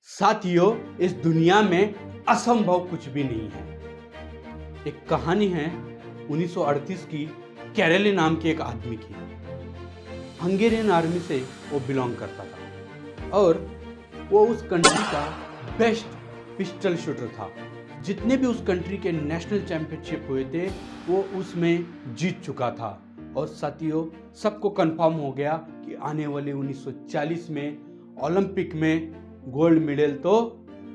साथियों, इस दुनिया में असंभव कुछ भी नहीं है। एक कहानी है 1938 की कैरेली नाम के एक आदमी की। हंगेरियन आर्मी से वो बिलोंग करता था और वो उस कंट्री का बेस्ट पिस्टल शूटर था। जितने भी उस कंट्री के नेशनल चैंपियनशिप हुए थे वो उसमें जीत चुका था। और साथियों, सबको कंफर्म हो गया कि आने वाले 1940 में ओलंपिक में गोल्ड मेडल तो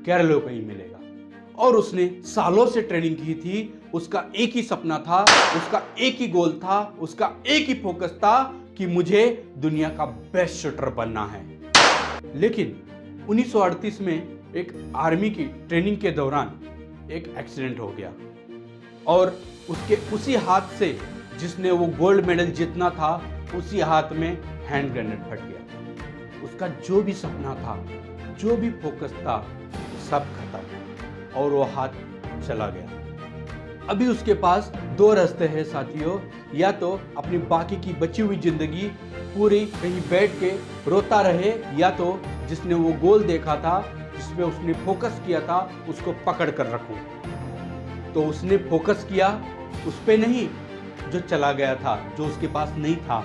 केरला को ही मिलेगा। और उसने सालों से ट्रेनिंग की थी। उसका एक ही सपना था, उसका एक ही गोल था, उसका एक ही फोकस था कि मुझे दुनिया का बेस्ट शूटर बनना है। लेकिन 1938 में एक आर्मी की ट्रेनिंग के दौरान एक एक्सीडेंट हो गया और उसके उसी हाथ से जिसने वो गोल्ड मेडल जीतना था, उसी हाथ में हैंड ग्रेनेड फट गया। उसका जो भी सपना था, जो भी फोकस था, सब खत्म और वो हाथ चला गया। अभी उसके पास दो रास्ते हैं साथियों, या तो अपनी बाकी की बची हुई जिंदगी पूरी कहीं बैठ के रोता रहे, या तो जिसने वो गोल देखा था, जिसमें उसने फोकस किया था, उसको पकड़ कर रखूं। तो उसने फोकस किया उस पे नहीं जो चला गया था, जो उसके पास नहीं था।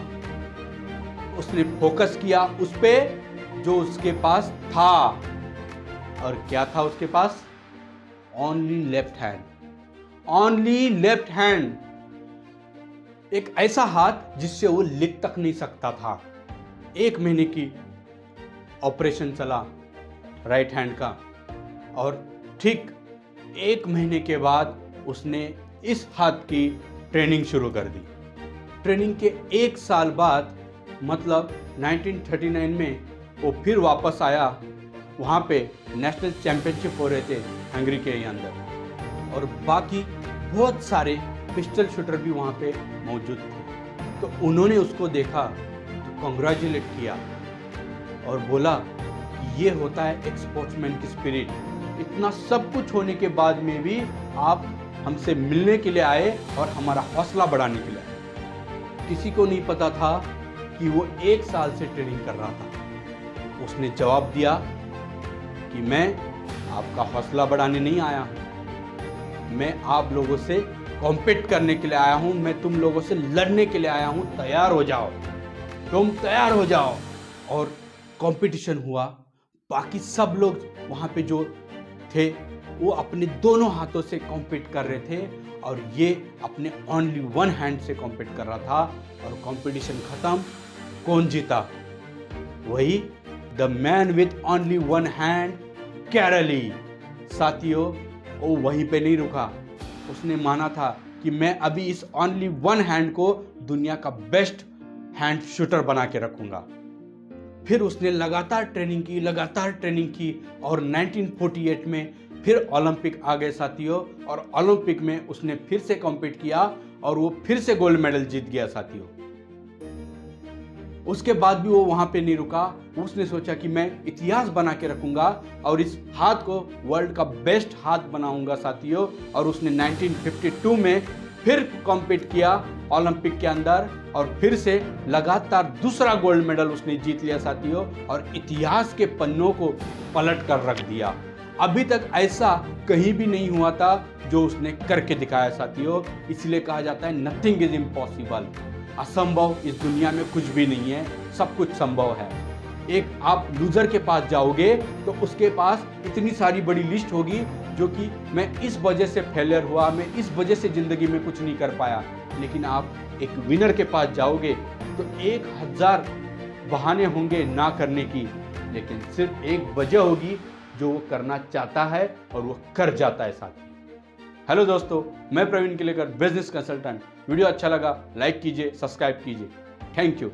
उसने फोकस किया उस पे जो उसके पास था। और क्या था उसके पास? Only left hand. Only left hand. एक ऐसा हाथ जिससे वो लिख तक नहीं सकता था। 1 महीने की ऑपरेशन चला राइट हैंड का और ठीक 1 महीने के बाद उसने इस हाथ की ट्रेनिंग शुरू कर दी। ट्रेनिंग के 1 साल बाद मतलब 1939 में वो फिर वापस आया। वहाँ पे नेशनल चैंपियनशिप हो रहे थे हंगरी के अंदर और बाकी बहुत सारे पिस्टल शूटर भी वहाँ पे मौजूद थे। तो उन्होंने उसको देखा तो कॉन्ग्रेचुलेट किया और बोला कि ये होता है एक स्पोर्ट्समैन की स्पिरिट। इतना सब कुछ होने के बाद में भी आप हमसे मिलने के लिए आए और हमारा हौसला बढ़ाने के लिए आए। किसी को नहीं पता था कि वो 1 साल से ट्रेनिंग कर रहा था। उसने जवाब दिया कि मैं आपका हौसला बढ़ाने नहीं आया हूँ, मैं आप लोगों से कॉम्पीट करने के लिए आया हूँ, मैं तुम लोगों से लड़ने के लिए आया हूँ। तैयार हो जाओ, तुम तैयार हो जाओ। और कंपटीशन हुआ। बाकी सब लोग वहाँ पे जो थे वो अपने दोनों हाथों से कॉम्पीट कर रहे थे और ये अपने ओनली 1 हैंड से कॉम्पीट कर रहा था। और कंपटीशन खत्म। कौन जीता? वही the man with only 1 hand, Karoly. साथियों, वो वहीं पे नहीं रुका। उसने माना था कि मैं अभी इस ओनली 1 हैंड को दुनिया का बेस्ट हैंड शूटर बना के रखूंगा। फिर उसने लगातार ट्रेनिंग की और 1948 में फिर ओलंपिक आ गए साथियों। और ओलंपिक में उसने फिर से कॉम्पीट किया और वो फिर से गोल्ड मेडल जीत गया साथियों। उसके बाद भी वो वहां पे नहीं रुका। उसने सोचा कि मैं इतिहास बना के रखूंगा और इस हाथ को वर्ल्ड का बेस्ट हाथ बनाऊंगा साथियों। और उसने 1952 में फिर कॉम्पीट किया ओलंपिक के अंदर और फिर से लगातार दूसरा गोल्ड मेडल उसने जीत लिया साथियों। और इतिहास के पन्नों को पलट कर रख दिया। अभी तक ऐसा कहीं भी नहीं हुआ था जो उसने करके दिखाया साथियों। इसलिए कहा जाता है नथिंग इज इम्पॉसिबल। असंभव इस दुनिया में कुछ भी नहीं है, सब कुछ संभव है। एक आप लूजर के पास जाओगे तो उसके पास इतनी सारी बड़ी लिस्ट होगी जो कि मैं इस वजह से फेलियर हुआ, मैं इस वजह से जिंदगी में कुछ नहीं कर पाया। लेकिन आप एक विनर के पास जाओगे तो 1000 बहाने होंगे ना करने की, लेकिन सिर्फ एक वजह होगी जो वो करना चाहता है और वो कर जाता है साथी। हेलो दोस्तों, मैं प्रवीण किलेकर, बिजनेस कंसल्टेंट। वीडियो अच्छा लगा लाइक कीजिए, सब्सक्राइब कीजिए। Thank you.